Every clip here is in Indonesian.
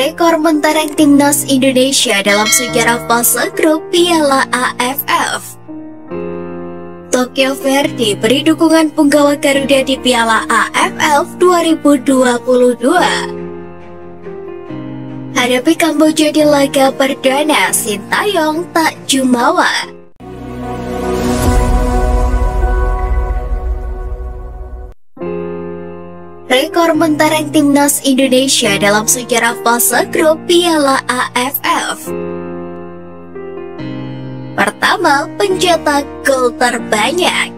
Rekor mentereng timnas Indonesia dalam sejarah fase grup Piala AFF. Tokyo Verde beri dukungan punggawa Garuda di Piala AFF 2022. Hadapi Kamboja di laga perdana, Sintayong tak jumawa. Rekor mentereng timnas Indonesia dalam sejarah fase grup Piala AFF. Pertama, pencetak gol terbanyak.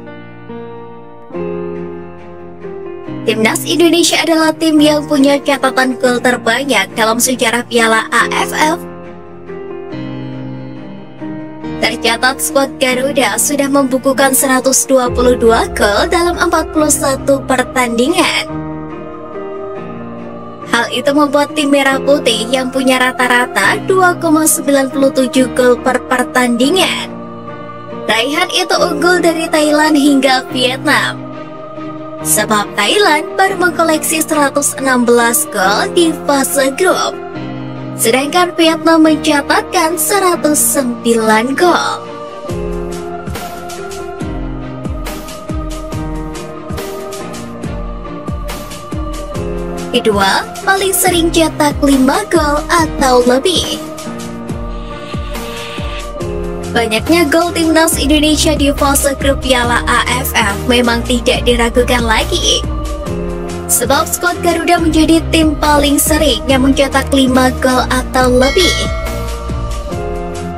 Timnas Indonesia adalah tim yang punya catatan gol terbanyak dalam sejarah Piala AFF. Tercatat skuad Garuda sudah membukukan 122 gol dalam 41 pertandingan. Hal itu membuat tim Merah Putih yang punya rata-rata 2,97 gol per pertandingan. Raihan itu unggul dari Thailand hingga Vietnam. Sebab Thailand baru mengkoleksi 116 gol di fase grup, sedangkan Vietnam mencatatkan 109 gol. Kedua, paling sering cetak 5 gol atau lebih. Banyaknya gol timnas Indonesia di fase grup Piala AFF memang tidak diragukan lagi. Sebab skuad Garuda menjadi tim paling sering yang mencetak 5 gol atau lebih.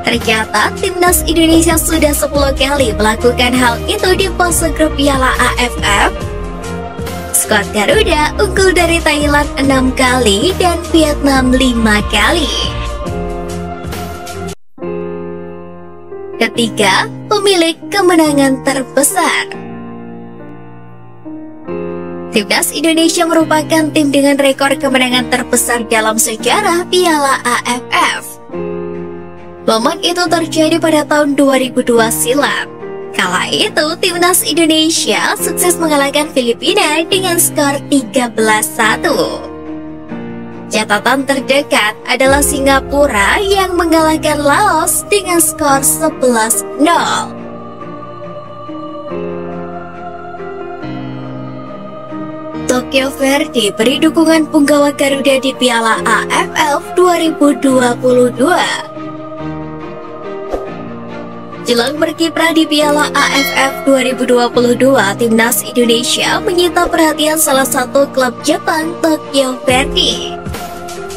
Tercatat timnas Indonesia sudah 10 kali melakukan hal itu di fase grup Piala AFF. Skuad Garuda unggul dari Thailand 6 kali dan Vietnam 5 kali. Ketiga, pemilik kemenangan terbesar. Timnas Indonesia merupakan tim dengan rekor kemenangan terbesar dalam sejarah Piala AFF. Momen itu terjadi pada tahun 2002 silam. Kala itu, timnas Indonesia sukses mengalahkan Filipina dengan skor 13-1. Catatan terdekat adalah Singapura yang mengalahkan Laos dengan skor 11-0. Tokyo Verde beri dukungan punggawa Garuda di Piala AFF 2022. Jelang berkiprah di Piala AFF 2022, timnas Indonesia menyita perhatian salah satu klub Jepang, Tokyo Verde.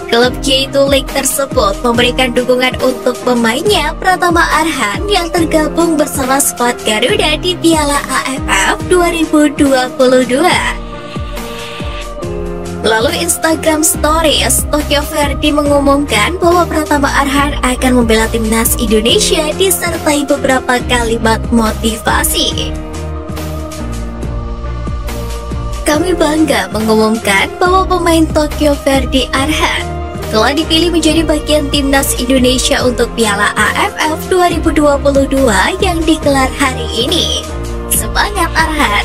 Klub J2 League tersebut memberikan dukungan untuk pemainnya Pratama Arhan yang tergabung bersama skuad Garuda di Piala AFF 2022. Melalui Instagram Stories, Tokyo Verde mengumumkan bahwa Pratama Arhan akan membela timnas Indonesia disertai beberapa kalimat motivasi. Kami bangga mengumumkan bahwa pemain Tokyo Verde Arhan telah dipilih menjadi bagian timnas Indonesia untuk Piala AFF 2022 yang digelar hari ini. Semangat Arhan!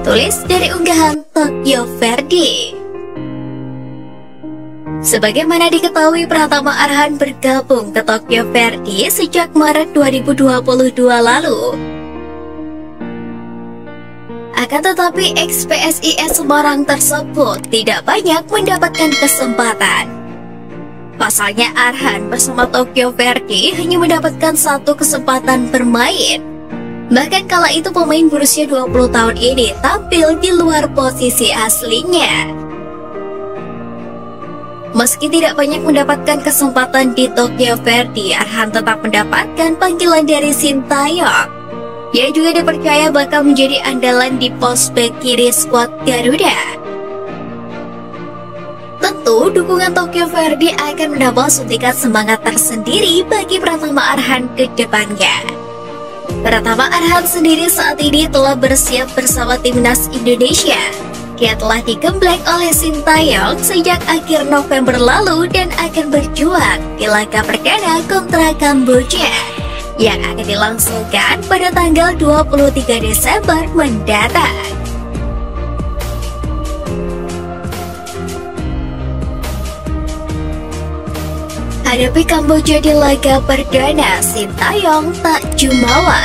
Tulis dari unggahan Tokyo Verde. Sebagaimana diketahui, Pratama Arhan bergabung ke Tokyo Verde sejak Maret 2022 lalu. Akan tetapi, ex-PSIS Semarang tersebut tidak banyak mendapatkan kesempatan. Pasalnya, Arhan bersama Tokyo Verde hanya mendapatkan 1 kesempatan bermain. Bahkan kala itu pemain berusia 20 tahun ini tampil di luar posisi aslinya. Meski tidak banyak mendapatkan kesempatan di Tokyo Verde, Arhan tetap mendapatkan panggilan dari Sintayong. Ia juga dipercaya bakal menjadi andalan di pos bek kiri skuad Garuda. Tentu, dukungan Tokyo Verde akan menambah suntikan semangat tersendiri bagi Pratama Arhan ke depannya. Pratama Arhan sendiri saat ini telah bersiap bersama timnas Indonesia. Dia telah digembleng oleh Sintayong sejak akhir November lalu dan akan berjuang di laga perdana kontra Kamboja yang akan dilangsungkan pada tanggal 23 Desember mendatang. menghadapi Kamboja di laga perdana, Sintayong tak jumawa.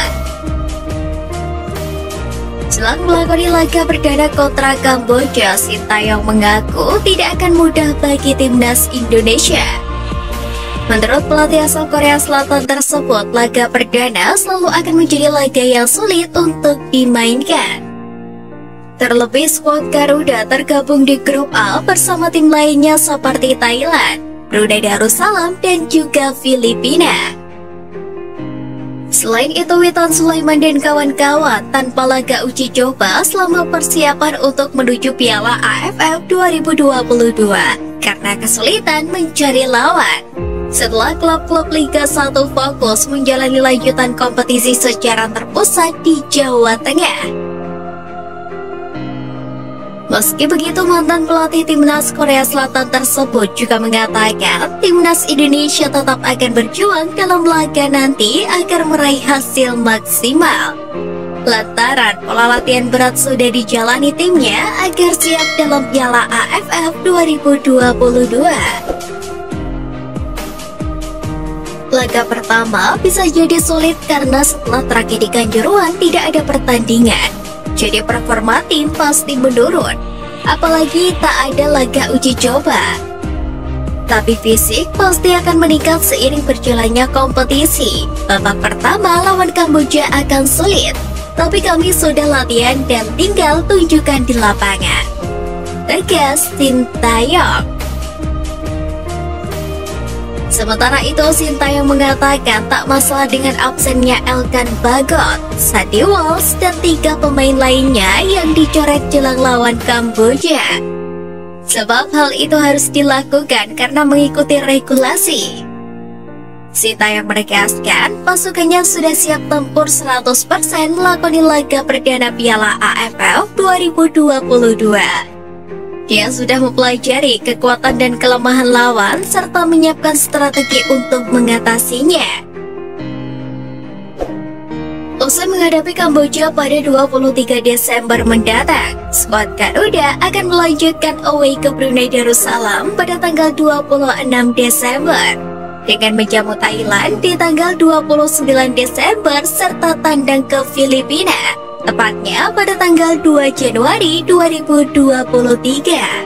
Setelah melakoni laga perdana kontra Kamboja, Sintayong mengaku tidak akan mudah bagi timnas Indonesia. Menurut pelatih asal Korea Selatan tersebut, laga perdana selalu akan menjadi laga yang sulit untuk dimainkan. Terlebih skuad Garuda tergabung di grup A bersama tim lainnya seperti Thailand, Brunei Darussalam, dan juga Filipina. Selain itu, Witan Sulaiman dan kawan-kawan tanpa laga uji coba selama persiapan untuk menuju Piala AFF 2022 karena kesulitan mencari lawan. Setelah klub-klub Liga 1 fokus menjalani lanjutan kompetisi secara terpusat di Jawa Tengah. Meski begitu, mantan pelatih timnas Korea Selatan tersebut juga mengatakan timnas Indonesia tetap akan berjuang dalam laga nanti agar meraih hasil maksimal. Lantaran pola latihan berat sudah dijalani timnya agar siap dalam Piala AFF 2022. Laga pertama bisa jadi sulit karena setelah tragedi Kanjuruhan tidak ada pertandingan. Jadi performa tim pasti menurun, apalagi tak ada laga uji coba. Tapi fisik pasti akan meningkat seiring berjalannya kompetisi. Babak pertama lawan Kamboja akan sulit, tapi kami sudah latihan dan tinggal tunjukkan di lapangan, tegas Sintayong. Sementara itu, Sintayong mengatakan tak masalah dengan absennya Elkan Bagot, Sadi Walsh, dan 3 pemain lainnya yang dicoret jelang lawan Kamboja. Sebab hal itu harus dilakukan karena mengikuti regulasi. Sintayong menegaskan pasukannya sudah siap tempur 100% melakoni laga perdana Piala AFF 2022. Dia sudah mempelajari kekuatan dan kelemahan lawan serta menyiapkan strategi untuk mengatasinya. Usai menghadapi Kamboja pada 23 Desember mendatang, skuad Garuda akan melanjutkan away ke Brunei Darussalam pada tanggal 26 Desember dengan menjamu Thailand di tanggal 29 Desember serta tandang ke Filipina tepatnya pada tanggal 2 Januari 2023.